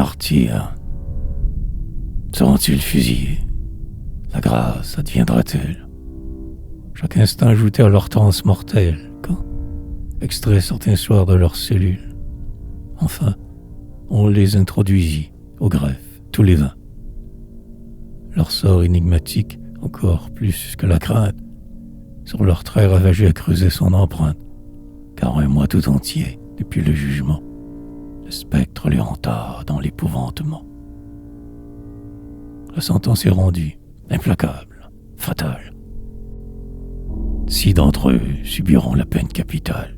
martyrs seront-ils fusillés? La grâce adviendra-t-elle? Chaque instant ajouté à leur transe mortelle, quand, extraits certains soirs de leurs cellules, enfin, on les introduisit au greffe, tous les 20. Leur sort énigmatique, encore plus que la crainte, sur leurs traits ravagés à creuser son empreinte, car un mois tout entier, depuis le jugement, le spectre les hanta dans l'épouvantement. La sentence est rendue, implacable, fatale. 6 d'entre eux subiront la peine capitale.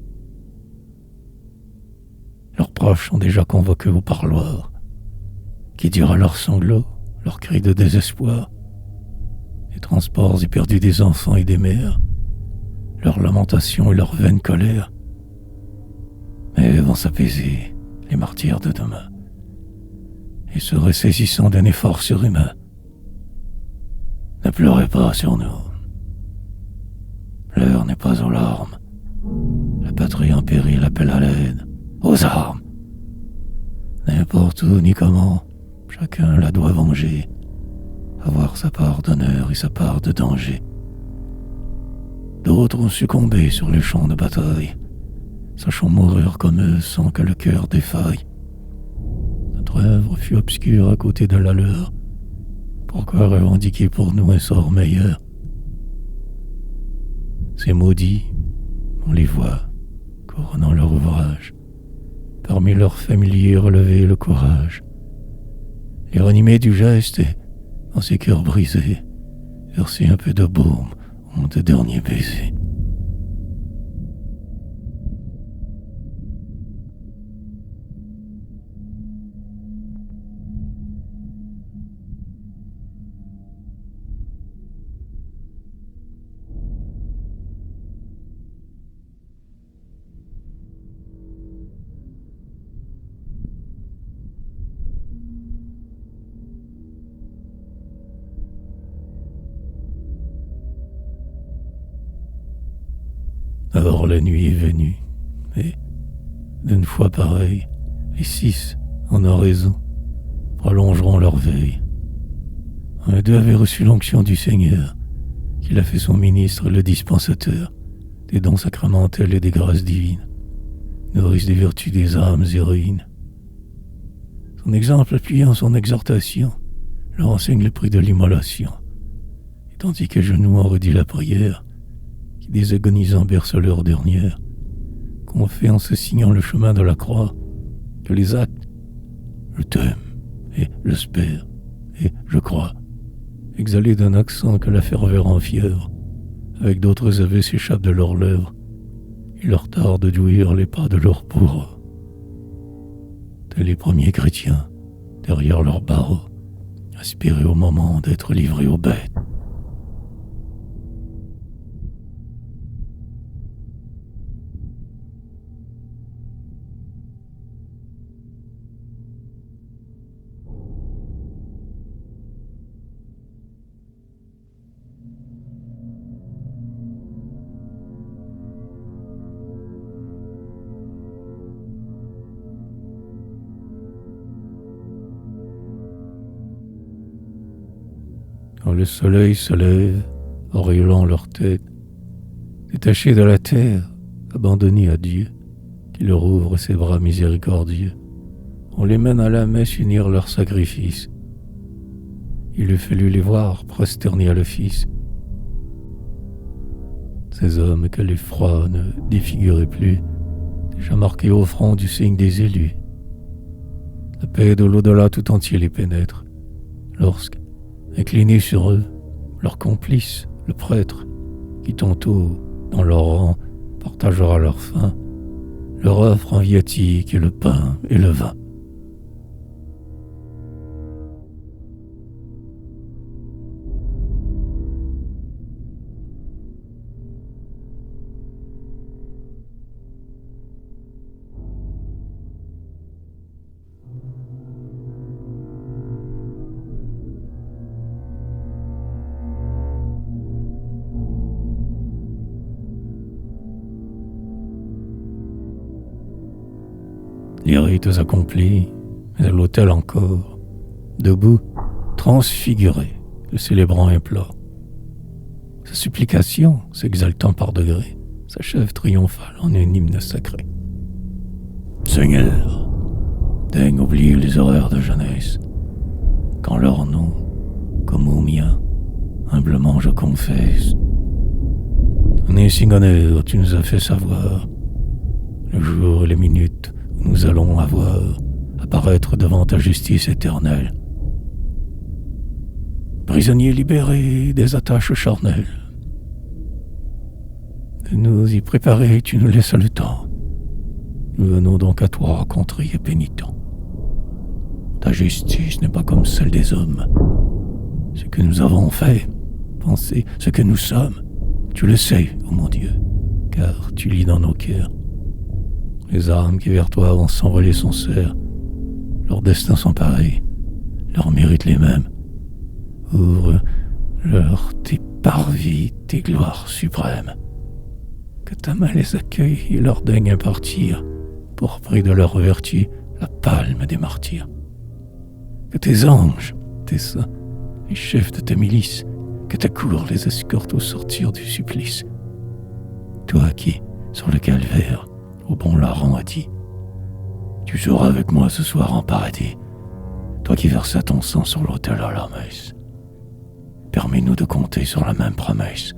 Leurs proches sont déjà convoqués au parloir, qui dira leurs sanglots, leurs cris de désespoir, les transports éperdus des enfants et des mères, leurs lamentations et leur vaine colère. Mais vont s'apaiser les martyrs de demain, et se ressaisissant d'un effort surhumain. Ne pleurez pas sur nous. L'heure n'est pas aux larmes. La patrie en péril appelle à l'aide. Aux armes! N'importe où ni comment, chacun la doit venger, avoir sa part d'honneur et sa part de danger. D'autres ont succombé sur les champs de bataille, sachant mourir comme eux sans que le cœur défaille. Notre œuvre fut obscure à côté de la leur. Pourquoi revendiquer pour nous un sort meilleur? Ces maudits, on les voit, couronnant leur ouvrage, parmi leurs familiers relever le courage, les ranimer du geste et, dans ces cœurs brisés, verser un peu de baume en de derniers baisers. Alors la nuit est venue, et, d'une fois pareille, les 6, en oraison, prolongeront leur veille. Un d'eux avait reçu l'onction du Seigneur, qu'il a fait son ministre et le dispensateur des dons sacramentels et des grâces divines, nourrissent des vertus des âmes héroïnes. Son exemple appuyant son exhortation, leur enseigne le prix de l'immolation, et tandis que genoux en redit la prière, des agonisants bercent leur dernière, qu'on fait en se signant le chemin de la croix, que les actes, je t'aime, et j'espère, et je crois, exhalés d'un accent que la ferveur enfièvre, avec d'autres aveux s'échappent de leurs lèvres, il leur tarde de jouir les pas de leurs bourreaux. Tels les premiers chrétiens, derrière leurs barreaux, aspirés au moment d'être livrés aux bêtes. Quand le soleil se lève, auréolant leur tête, détachés de la terre, abandonnés à Dieu, qui leur ouvre ses bras miséricordieux, on les mène à la messe unir leurs sacrifices. Il eût fallu les voir prosternés à l'office. Ces hommes que l'effroi ne défigurait plus, déjà marqués au front du signe des élus. La paix de l'au-delà tout entier les pénètre, lorsque, inclinés sur eux, leur complice, le prêtre, qui tantôt, dans leur rang, partagera leur faim, leur offre en viatique et le pain et le vin. Les rites accomplis, Mais à l'autel encore, debout, transfiguré, le célébrant implore. Sa supplication, s'exaltant par degrés, s'achève triomphale en un hymne sacré. Seigneur, daigne oublier les horreurs de jeunesse, quand leur nom, comme au mien, humblement je confesse. Ainsi, honneur, tu nous as fait savoir le jour et les minutes où nous allons avoir apparaître devant ta justice éternelle. Prisonniers libérés des attaches charnelles, de nous y préparer, tu nous laisses le temps. Nous venons donc à toi, contrits et pénitents. Ta justice n'est pas comme celle des hommes. Ce que nous avons fait, pensé, ce que nous sommes, tu le sais, ô mon Dieu, car tu lis dans nos cœurs. Les âmes qui vers toi vont s'envoler sont sœurs. Leurs destins sont pareils, leurs mérites les mêmes. Ouvre-leur tes parvis, tes gloires suprêmes. Que ta main les accueille et leur daigne impartir, pour prix de leur vertu, la palme des martyrs. Que tes anges, tes saints, les chefs de ta milice, que ta cour les escorte au sortir du supplice. Toi qui, sur le calvaire, au bon larron a dit, tu seras avec moi ce soir en paradis, toi qui versas ton sang sur l'autel à la messe. Permets-nous de compter sur la même promesse,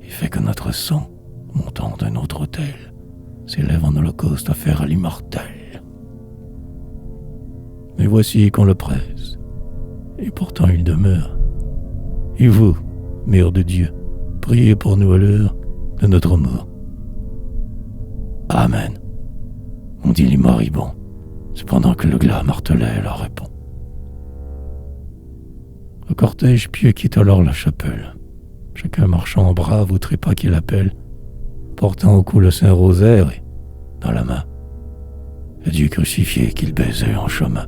et fais que notre sang, montant d'un autre autel, s'élève en holocauste à faire à l'immortel. Mais voici qu'on le presse, et pourtant il demeure. Et vous, Mère de Dieu, priez pour nous à l'heure de notre mort. Amen, on dit les moribonds, cependant que le glas martelet leur répond. Le cortège pieux quitte alors la chapelle, chacun marchant en brave au trépas qu'il appelle, portant au cou le Saint-Rosaire et, dans la main, le Dieu crucifié qu'il baisait en chemin.